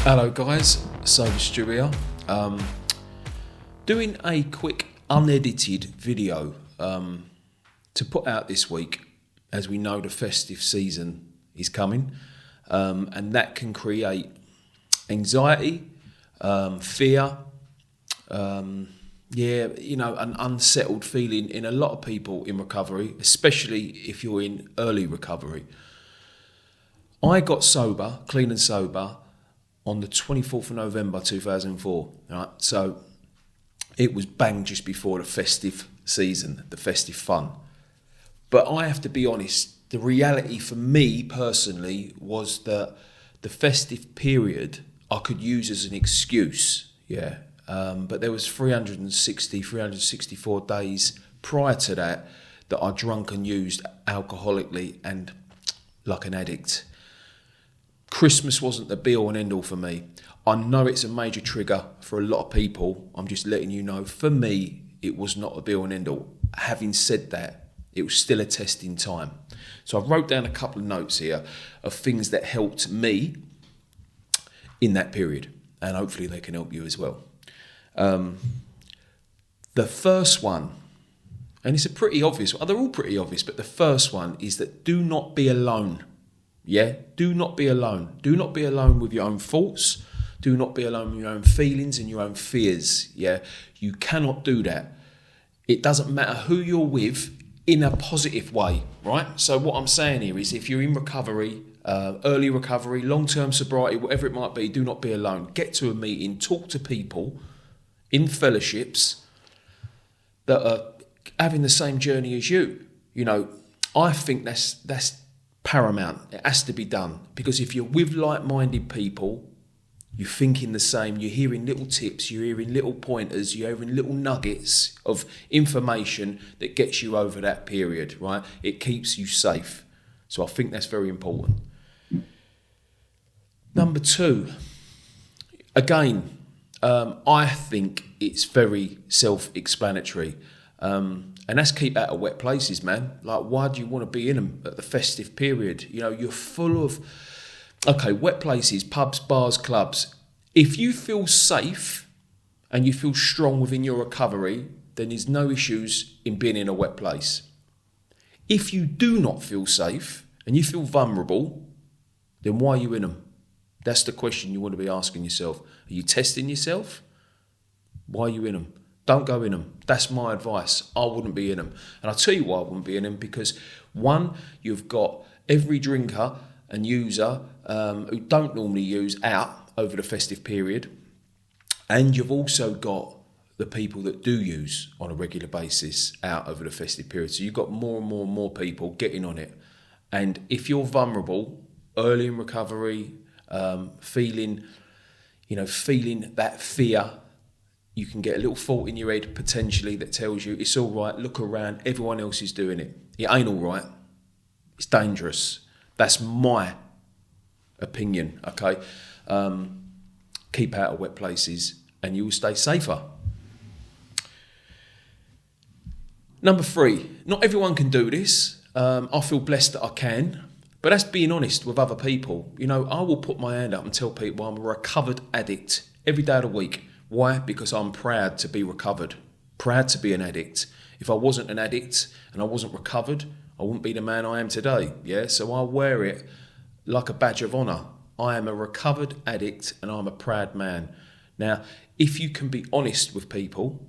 Hello guys, Sober Stu here. Doing a quick unedited video to put out this week, as we know the festive season is coming, and that can create anxiety, fear, an unsettled feeling in a lot of people in recovery, especially if you're in early recovery. I got sober, clean and sober, on the 24th of November 2004. Right? So it was bang just before the festive season, the festive fun. But I have to be honest, the reality for me personally was that the festive period I could use as an excuse, but there was 364 days prior to that I drunk and used alcoholically and like an addict. Christmas wasn't the be-all and end-all for me. I know it's a major trigger for a lot of people. I'm just letting you know, for me, it was not a be-all and end-all. Having said that, it was still a testing time. So I wrote down a couple of notes here of things that helped me in that period, and hopefully they can help you as well. The first one, and it's a pretty obvious one, they're all pretty obvious, but the first one is that do not be alone. Yeah, do not be alone. Do not be alone with your own thoughts. Do not be alone with your own feelings and your own fears. Yeah, you cannot do that. It doesn't matter who you're with in a positive way, right? So what I'm saying here is if you're in recovery, early recovery, long-term sobriety, whatever it might be, do not be alone. Get to a meeting, talk to people in fellowships that are having the same journey as you. You know, I think that's paramount. It has to be done, because if you're with like-minded people, you're thinking the same, you're hearing little tips, you're hearing little pointers, you're hearing little nuggets of information that gets you over that period, right? It keeps you safe. So I think that's very important. Number two, again, I think it's very self-explanatory. And that's keep out of wet places, man. Like, why do you want to be in them at the festive period? You know, you're full of, wet places, pubs, bars, clubs. If you feel safe and you feel strong within your recovery, then there's no issues in being in a wet place. If you do not feel safe and you feel vulnerable, then why are you in them? That's the question you want to be asking yourself. Are you testing yourself? Why are you in them? Don't go in them. That's my advice. I wouldn't be in them. And I'll tell you why I wouldn't be in them, because one, you've got every drinker and user who don't normally use out over the festive period. And you've also got the people that do use on a regular basis out over the festive period. So you've got more and more and more people getting on it. And if you're vulnerable, early in recovery, feeling that fear, you can get a little thought in your head potentially that tells you it's all right, look around, everyone else is doing it. It ain't all right. It's dangerous. That's my opinion, okay? Keep out of wet places and you will stay safer. Number three, not everyone can do this. I feel blessed that I can, but that's being honest with other people. You know, I will put my hand up and tell people I'm a recovered addict every day of the week. Why? Because I'm proud to be recovered, proud to be an addict. If I wasn't an addict and I wasn't recovered, I wouldn't be the man I am today. Yeah, so I wear it like a badge of honour. I am a recovered addict and I'm a proud man. Now, if you can be honest with people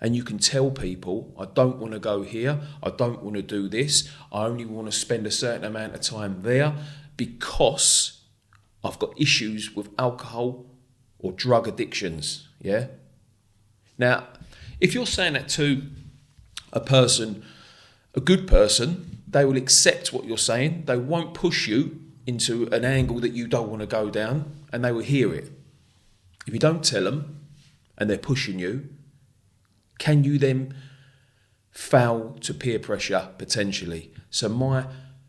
and you can tell people, I don't want to go here, I don't want to do this, I only want to spend a certain amount of time there because I've got issues with alcohol or drug addictions, yeah? Now, if you're saying that to a person, a good person, they will accept what you're saying. They won't push you into an angle that you don't want to go down, and they will hear it. If you don't tell them, and they're pushing you, can you then fail to peer pressure potentially? So my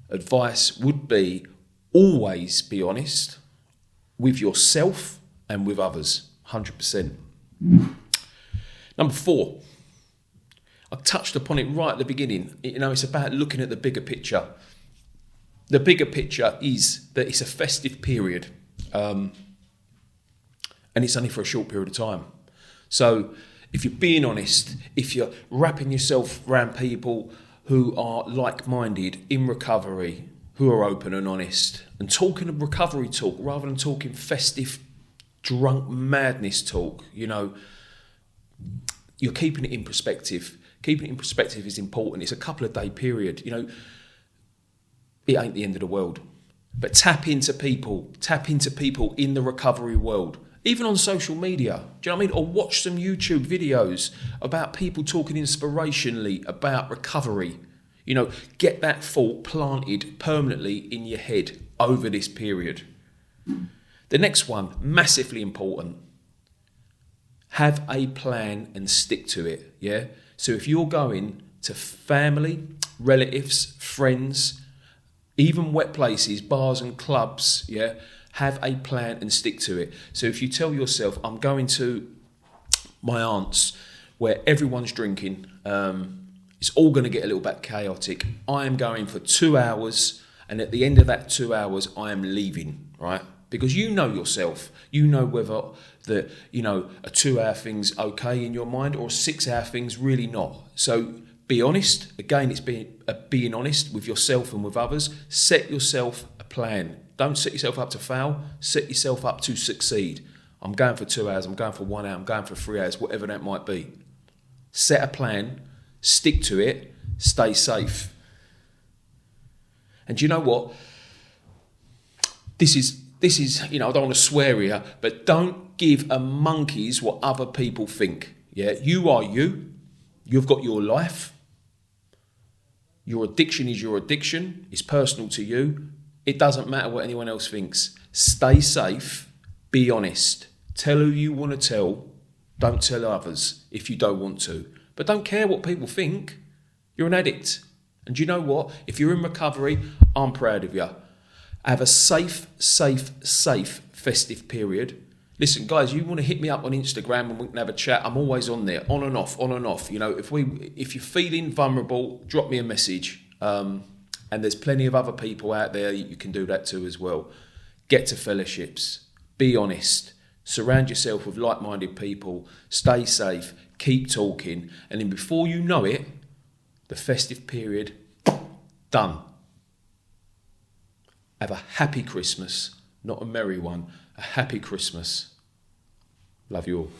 advice would be always be honest with yourself and with others, 100%. Number four, I touched upon it right at the beginning. You know, it's about looking at the bigger picture. The bigger picture is that it's a festive period. And it's only for a short period of time. So if you're being honest, if you're wrapping yourself around people who are like-minded in recovery, who are open and honest, and talking of recovery talk rather than talking festive, drunk madness talk, you know, you're keeping it in perspective. Keeping it in perspective is important. It's a couple of day period, you know. It ain't the end of the world. But tap into people in the recovery world. Even on social media, do you know what I mean? Or watch some YouTube videos about people talking inspirationally about recovery. You know, get that thought planted permanently in your head over this period. The next one, massively important. Have a plan and stick to it, yeah? So if you're going to family, relatives, friends, even wet places, bars and clubs, yeah, have a plan and stick to it. So if you tell yourself, I'm going to my aunt's where everyone's drinking, it's all going to get a little bit chaotic. I am going for 2 hours, and at the end of that 2 hours, I am leaving, right? Because you know yourself, you know whether a 2 hour thing's okay in your mind or a 6 hour thing's really not. So be honest. Again, it's being honest with yourself and with others. Set yourself a plan. Don't set yourself up to fail. Set yourself up to succeed. I'm going for 2 hours. I'm going for 1 hour. I'm going for 3 hours, whatever that might be. Set a plan. Stick to it. Stay safe. And do you know what? This is, I don't want to swear here, but don't give a monkey's what other people think. Yeah, you are you. You've got your life. Your addiction is your addiction. It's personal to you. It doesn't matter what anyone else thinks. Stay safe. Be honest. Tell who you want to tell. Don't tell others if you don't want to. But don't care what people think. You're an addict. And do you know what? If you're in recovery, I'm proud of you. Have a safe festive period. Listen, guys, you want to hit me up on Instagram and we can have a chat. I'm always on there, on and off. You know, if you're feeling vulnerable, drop me a message. And there's plenty of other people out there you can do that to as well. Get to fellowships. Be honest. Surround yourself with like-minded people. Stay safe. Keep talking. And then before you know it, the festive period, done. Have a happy Christmas. Not a merry one. A happy Christmas. Love you all.